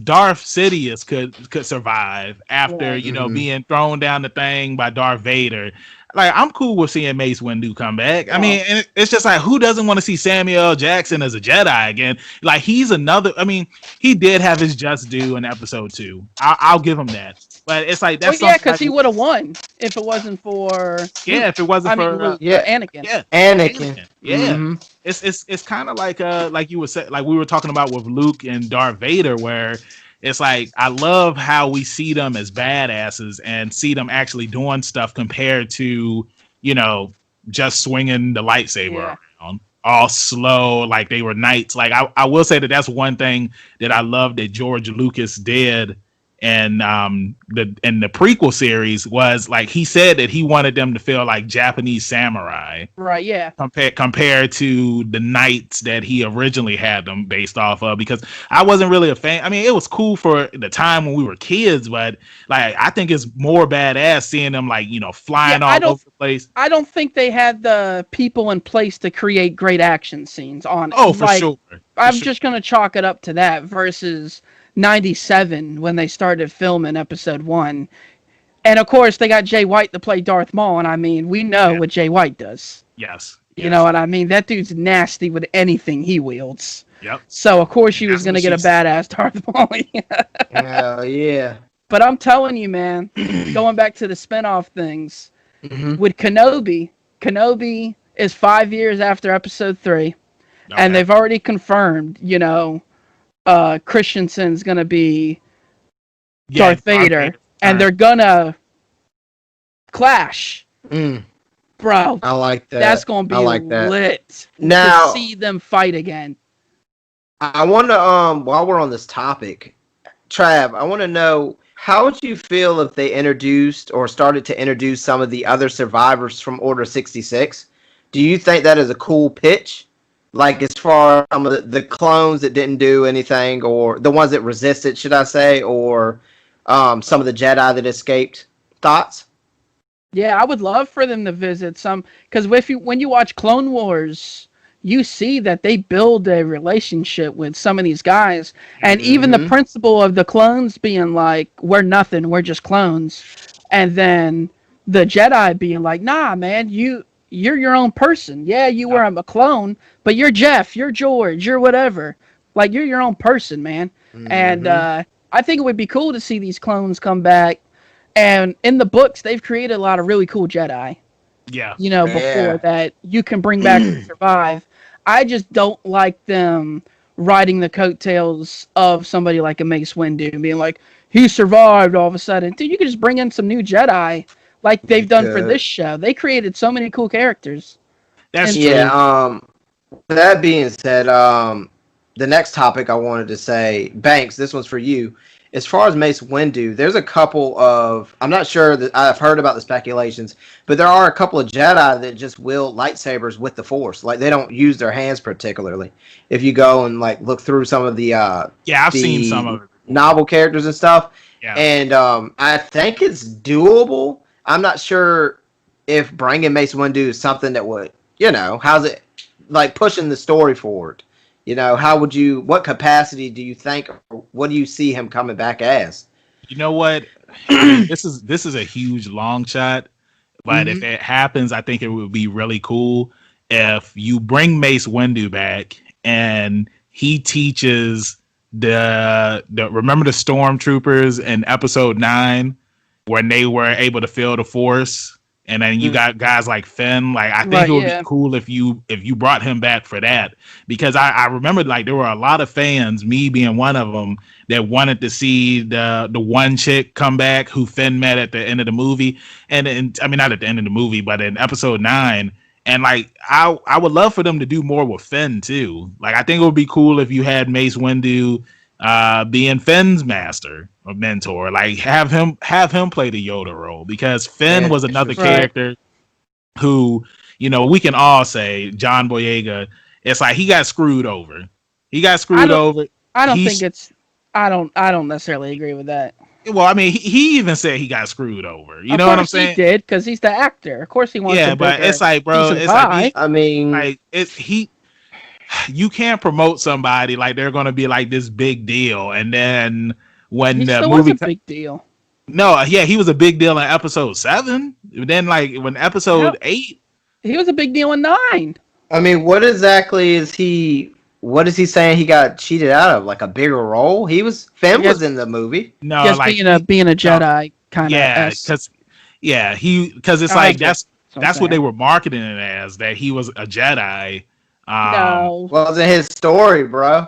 Darth Sidious could survive after Right. Mhm. being thrown down the thing by Darth Vader, like, I'm cool with seeing Mace Windu come back. I mean, and it's just like, who doesn't want to see Samuel L. Jackson as a Jedi again? Like, he's another. I mean, he did have his just due in episode 2. I'll give him that. But it's like, that's because he would have won if it wasn't for if it wasn't for Anakin. yeah. Anakin. Yeah. Mhm. It's kind of like you were saying, like we were talking about with Luke and Darth Vader, where it's like, I love how we see them as badasses and see them actually doing stuff compared to, just swinging the lightsaber around all slow, like they were knights. Like, I will say that that's one thing that I love that George Lucas did. And the prequel series was, like, he said that he wanted them to feel like Japanese samurai, Right, yeah. compared to the knights that he originally had them based off of. Because I wasn't really a fan. I mean, it was cool for the time when we were kids, but like, I think it's more badass seeing them, like, flying all over the place. I don't think they had the people in place to create great action scenes on it. Oh, for sure. I'm just gonna chalk it up to that versus 97 when they started filming episode 1. And of course they got Jay White to play Darth Maul, and I mean, we know what Jay White does. Yes. You know what I mean? That dude's nasty with anything he wields. Yep. So of course you was That's gonna what get a she's- badass Darth Maul. Hell yeah. But I'm telling you, man, going back to the spinoff things, Mhm. with Kenobi is 5 years after episode 3. Okay. And they've already confirmed, Christensen's gonna be Darth Vader, and they're gonna clash, Mm, bro. I like that. That's gonna be I like that. lit Now- to see them fight again. I want to while we're on this topic, Trav, I want to know, how would you feel if they introduced or started to introduce some of the other survivors from Order 66? Do you think that is a cool pitch? Like, as far as some of the clones that didn't do anything, or the ones that resisted, should I say, or some of the Jedi that escaped? Thoughts? Yeah, I would love for them to visit some, because when you watch Clone Wars, you see that they build a relationship with some of these guys, and even the Mhm. principle of the clones being like, "We're nothing, we're just clones," and then the Jedi being like, "Nah, man, you're your own person. Yeah, you were a clone, but you're Jeff, you're George, you're whatever. Like, you're your own person, man." And I think it would be cool to see these clones come back. And in the books, they've created a lot of really cool Jedi. Yeah. Before Yeah. that you can bring back and survive. I just don't like them riding the coattails of somebody like a Mace Windu and being like, he survived all of a sudden. Dude, you could just bring in some new Jedi like they've You done for this could. show. They created so many cool characters. That's And Yeah. true. That being said, the next topic I wanted to say, Banks, this one's for you. As far as Mace Windu, there's a couple of, I'm not sure that I've heard about the speculations, but there are a couple of Jedi that just wield lightsabers with the Force. Like they don't use their hands particularly. If you go and like look through some of Yeah, I've seen some the of it before. novel characters and stuff, Yeah. and I think it's doable. I'm not sure if bringing Mace Windu is something that would, how's it like pushing the story forward? How would you? What capacity do you think? What do you see him coming back as? You know what? I mean, this is a huge long shot, but if Mhm. it happens, I think it would be really cool if you bring Mace Windu back and he teaches the remember the stormtroopers in episode 9 when they were able to feel the force, and then you got guys like Finn. Like I think Right, it would be yeah. cool if you brought him back for that, because I remember like there were a lot of fans, me being one of them, that wanted to see the one chick come back who Finn met at the end of the movie, and I mean not at the end of the movie, but in episode 9. And like I would love for them to do more with Finn too. Like I think it would be cool if you had Mace Windu being Finn's master or mentor. Like have him play the Yoda role, because Finn was another Interesting. Right. character who, we can all say John Boyega, it's like he got screwed over. He got I screwed don't over. I don't think He's it's I don't necessarily agree with that. well, I mean, he even said he got screwed over. You Of know what I'm course he saying? did, because he's the actor. Of course he wants a Yeah, but it's bigger like, bro, piece of the it's like pie. I mean, it's he. You can't promote somebody like they're gonna be like this big deal, and then when He the still was movie a big deal. no, yeah, he was a big deal in episode 7. Then like when No, episode 8, he was a big deal in 9. what exactly is he? What is he saying? He got cheated out of like a bigger role. I Finn guess was in the movie. no, just like being a no, Jedi kind of yeah, s. because it's like That's what I'm that's what they saying. were marketing it as, that he was a Jedi. No, Well, it's in his story, bro.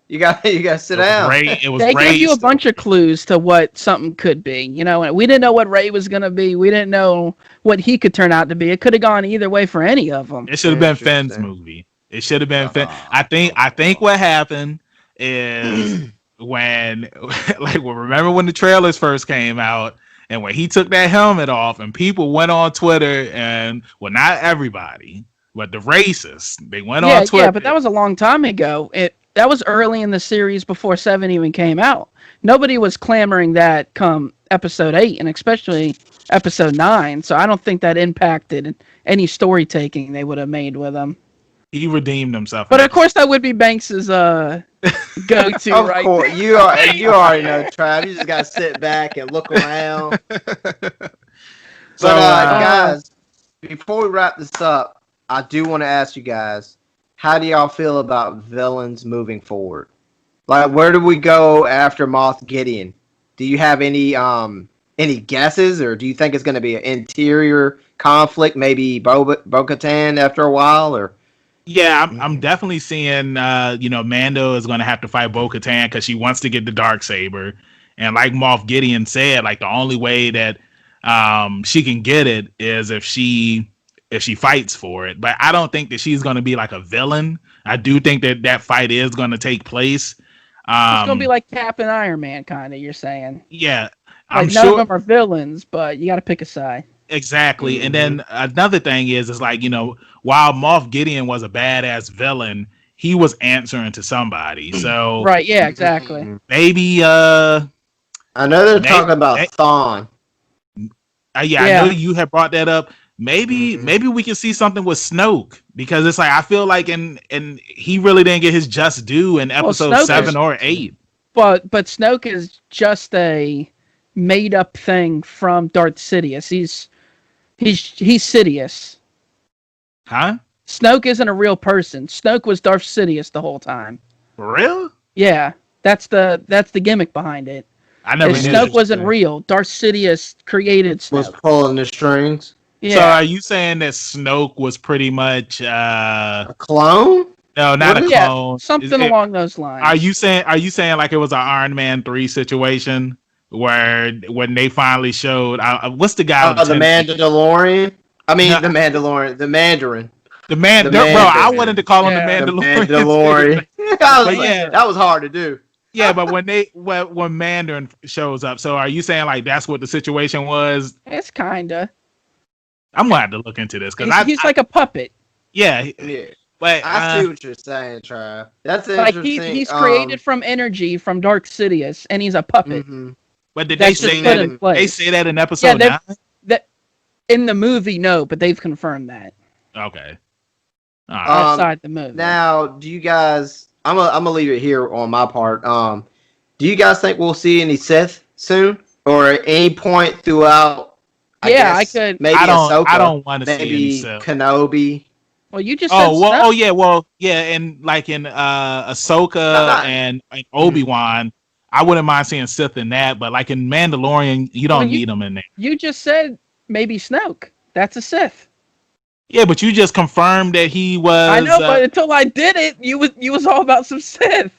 You got to sit down. It was they gave you a raised. bunch of clues to what something could be. And we didn't know what Ray was gonna be. We didn't know what he could turn out to be. It could have gone either way for any of them. It should have been Finn's Interesting. movie. It should have been Finn. I think what happened is when remember when the trailers first came out, and when he took that helmet off and people went on Twitter, and well, not everybody, but the racists, they went on Twitter. Yeah, but that was a long time ago. That was early in the series before 7 even came out. Nobody was clamoring that come episode 8, and especially episode 9. So I don't think that impacted any story taking they would have made with him. He redeemed himself. But of course, that would be Banks's go-to, Of right? course, you already know, Trav. You just got to sit back and look around. So, Guys, before we wrap this up, I do want to ask you guys, how do y'all feel about villains moving forward? Like, where do we go after Moff Gideon? Do you have any guesses, or do you think it's going to be an interior conflict, maybe Bo-Katan after a while, or? yeah, I'm definitely seeing, Mando is going to have to fight Bo-Katan because she wants to get the Darksaber. And like Moff Gideon said, like the only way that she can get it is if she fights for it. But I don't think that she's going to be like a villain. I do think that fight is going to take place. It's gonna be like Cap and Iron Man, kind of. You're saying, Yeah, like, I'm none of sure. them are villains, but you got to pick a side. Exactly. And then another thing is like, while Moff Gideon was a badass villain, he was answering to somebody. So Right? Yeah, exactly. maybe I know they're May- talking about may- Thawne. yeah, I know you had brought that up. Maybe we can see something with Snoke, because it's like I feel like and he really didn't get his just due in episode Snoke 7 is- or 8. But Snoke is just a made up thing from Darth Sidious. He's Sidious. Huh? Snoke isn't a real person. Snoke was Darth Sidious the whole time. For real? Yeah, that's the gimmick behind it. I never If knew Snoke that. wasn't real, Darth Sidious created Was Snoke. pulling the strings. Yeah. So are you saying that Snoke was pretty much A clone? no, not What a is- clone? Something along those lines. Are you saying like it was an Iron Man 3 situation where when they finally showed what's the guy with the The Mandalorian? I mean, no, the Mandalorian. The Mandarin. The bro, I Mandarin. wanted to call him the Yeah. The Mandalorian too. Mandalorian. I was But like, yeah, that was hard to do. yeah, but when Mandarin shows up, so are you saying like that's what the situation was? It's kinda. I'm gonna have to look into this because He's like a puppet. yeah, Yeah. but I see what you're saying, Trav. That's Like interesting. he's created from energy from Dark Sidious, and he's a puppet. Mhm. but did That's they just say put that? in place. They say that in episode Yeah, 9? that in the movie, no, but they've confirmed that Okay, all right. outside the movie. Now, do you guys? I'm gonna leave it here on my part. Do you guys think we'll see any Sith soon, or at any point throughout? I could. Maybe Ahsoka. I don't want to see maybe himself. Kenobi. Well, you just said And like in Ahsoka and Obi-Wan, I wouldn't mind seeing Sith in that, but like in Mandalorian, you don't need them in there. You just said maybe Snoke. That's a Sith. Yeah, but you just confirmed that he was. I know, but until I did it, you was all about some Sith.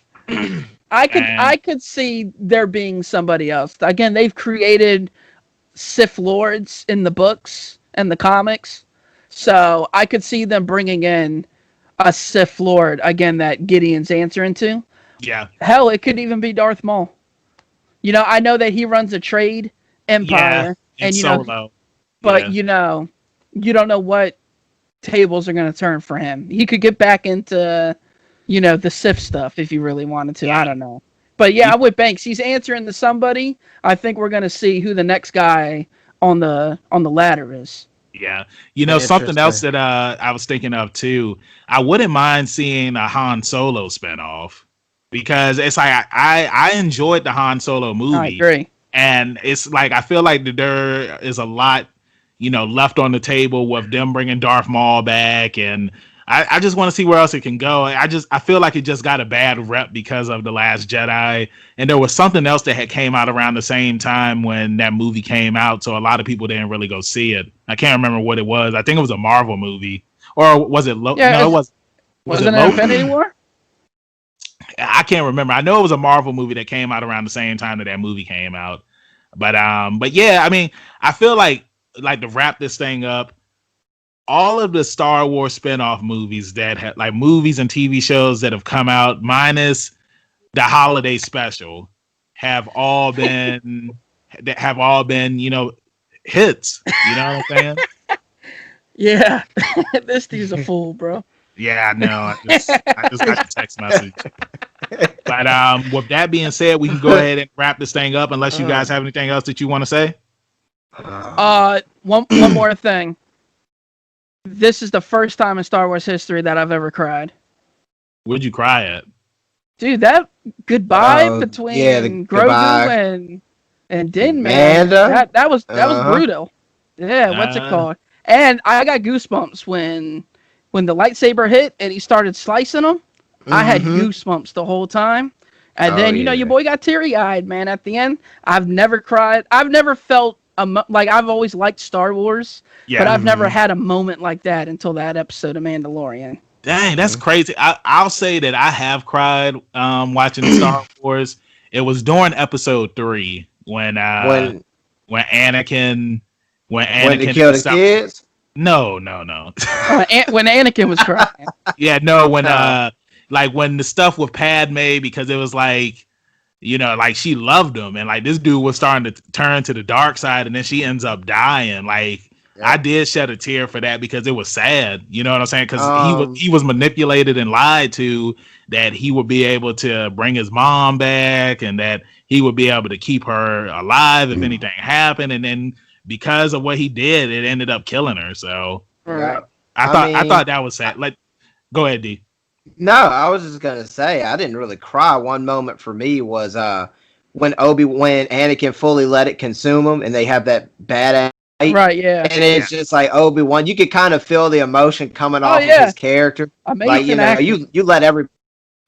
I could see there being somebody else. Again, they've created Sith Lords in the books and the comics, so I could see them bringing in a Sith Lord again that Gideon's answering to. Yeah. Hell, it could even be Darth Maul. You know, I know that he runs a trade empire, and you Solo. know, but you know, you don't know what tables are going to turn for him. He could get back into, you know, the Sith stuff if he really wanted to. I don't know. But yeah, I'm with Banks. He's answering to somebody. I think we're going to see who the next guy on the ladder is. Yeah. You know, something else that I was thinking of too. I wouldn't mind seeing a Han Solo spinoff because it's like I enjoyed the Han Solo movie. I agree. And it's like I feel like there is a lot, you know, left on the table with them bringing Darth Maul back, and I just want to see where else it can go. I feel like it just got a bad rep because of The Last Jedi, and there was something else that had came out around the same time when that movie came out, so a lot of people didn't really go see it. I can't remember what it was. I think it was a Marvel movie, or was it? No, it was. Wasn't it Infinity War? I can't remember. I know it was a Marvel movie that came out around the same time that movie came out. But yeah, I mean, I feel like to wrap this thing up, all of the Star Wars spinoff movies that have like movies and TV shows that have come out, minus the holiday special, have all been you know, hits. You know what I'm saying? Yeah, this dude's a fool, bro. Yeah, I know. I just got the text message. But with that being said, we can go ahead and wrap this thing up. Unless you guys have anything else that you want to say. One more thing. This is the first time in Star Wars history that I've ever cried. Would you cry at? Dude, that goodbye between Grogu and Din, man. That was brutal. Yeah, what's it called? And I got goosebumps when the lightsaber hit and he started slicing them. I had goosebumps the whole time. And then, you know, your boy got teary-eyed, man, at the end. I've never cried. I've never felt, like, I've always liked Star Wars, but I've never had a moment like that until that episode of Mandalorian. Dang, that's crazy. I'll say that I have cried watching Star Wars. It was during episode 3 when Anakin killed the kids. No. When Anakin was crying. Yeah, no, when like when the stuff with Padme, because it was like, you know, like she loved him, and like this dude was starting to turn to the dark side, and then she ends up dying. Like I did shed a tear for that because it was sad. You know what I'm saying? Because he was manipulated and lied to that he would be able to bring his mom back, and that he would be able to keep her alive if anything happened, and then because of what he did, it ended up killing her. So I thought that was sad. Like, go ahead, D. No, I was just gonna say I didn't really cry. One moment for me was when Anakin fully let it consume him, and they have that badass fight. Right, yeah. And it's just like Obi-Wan, you could kind of feel the emotion coming off of his character. Amazing, like, you know, you let everybody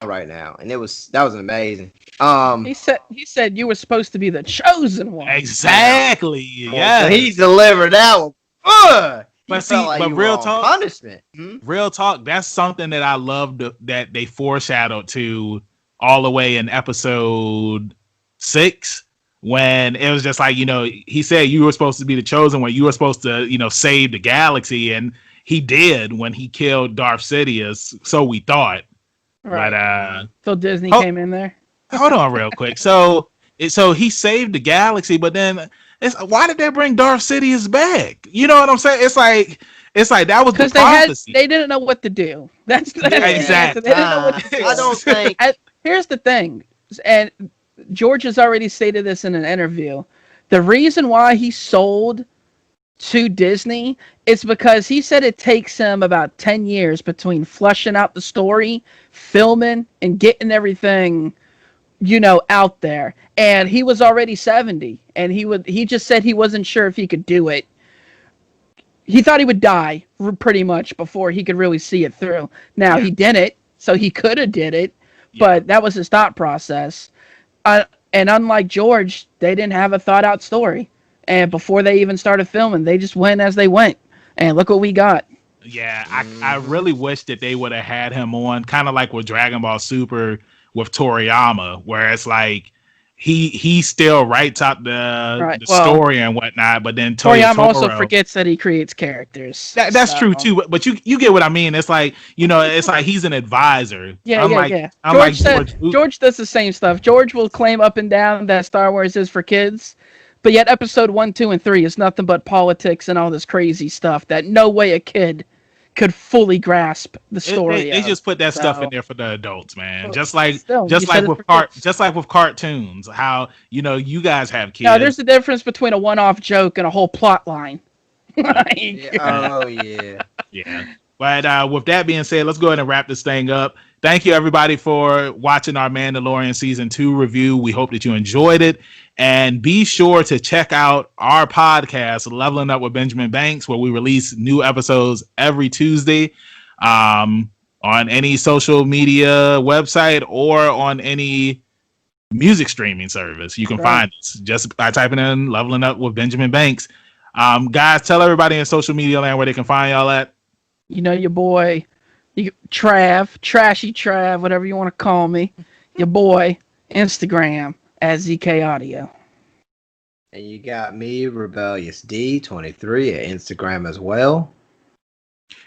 right now, and that was amazing. He said you were supposed to be the chosen one. Exactly. Yeah. So he delivered that one ugh, you But felt see, like but you were real on talk, punishment. real talk, that's something that I loved that they foreshadowed to all the way in episode 6 when it was just like, he said you were supposed to be the chosen one, you were supposed to, save the galaxy, and he did when he killed Darth Sidious, so we thought. Right. But So Disney ho- came in there. hold on real quick. So he saved the galaxy, but then why did they bring Darth Sidious back? You know what I'm saying? It's like that was the Because prophecy. they didn't know what to do. That's the answer. Exactly. They didn't know what to do. I don't think. Here's the thing, and George has already stated this in an interview. The reason why he sold to Disney is because he said it takes him about 10 years between fleshing out the story, filming, and getting everything, out there. And he was already 70, and he just said he wasn't sure if he could do it. He thought he would die pretty much before he could really see it through. Now he didn't, so he could have did it, but that was his thought process. And unlike George, they didn't have a thought out story. And before they even started filming, they just went as they went. And look what we got. Yeah, I really wish that they would have had him on, kind of like with Dragon Ball Super with Toriyama, where it's like he still writes out the story and whatnot, but then Toriyama also forgets that he creates characters. That's true too, but you get what I mean. It's like, it's like he's an advisor. Yeah. Unlike George does the same stuff. George will claim up and down that Star Wars is for kids, but yet episode 1, 2, and 3 is nothing but politics and all this crazy stuff that no way a kid could fully grasp the story. They just put that stuff in there for the adults, man. Just like with cartoons, how you guys have kids. Now there's a difference between a one-off joke and a whole plot line. Oh yeah. Yeah. But with that being said, let's go ahead and wrap this thing up. Thank you, everybody, for watching our Mandalorian Season 2 review. We hope that you enjoyed it. And be sure to check out our podcast, Leveling Up with Benjamin Banks, where we release new episodes every Tuesday on any social media website or on any music streaming service. You can find us just by typing in Leveling Up with Benjamin Banks. Guys, tell everybody in social media land where they can find y'all at. Your boy, Trashy Trav, whatever you want to call me. Your boy, Instagram at ZK Audio. And you got me, Rebellious D23 at Instagram as well.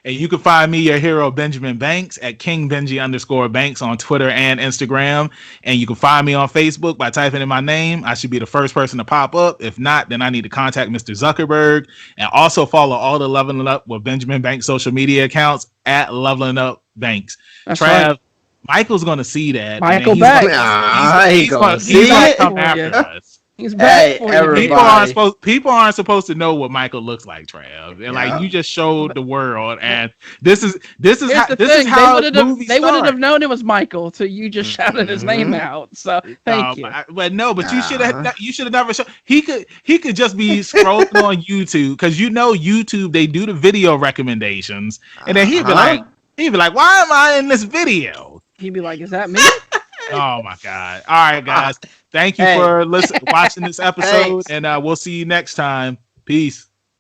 And you can find me, your hero, Benjamin Banks, at KingBenji_Banks on Twitter and Instagram. And you can find me on Facebook by typing in my name. I should be the first person to pop up. If not, then I need to contact Mr. Zuckerberg. And also follow all the Leveling Up with Benjamin Banks social media accounts at Leveling Up Banks. That's Trav, right. Michael's going to see that. Michael he's back. He's going to come after us. He's back for you. People aren't supposed to know what Michael looks like, Trav. And like you just showed the world, and this is how movies they wouldn't have known it was Michael till you just shouted his name out. So thank you. But you should have never shown. He could just be scrolling on YouTube, because YouTube, they do the video recommendations, and then he'd be like, why am I in this video? He'd be like, is that me? Oh my God. All right, guys. Thank you for watching this episode, and we'll see you next time. Peace.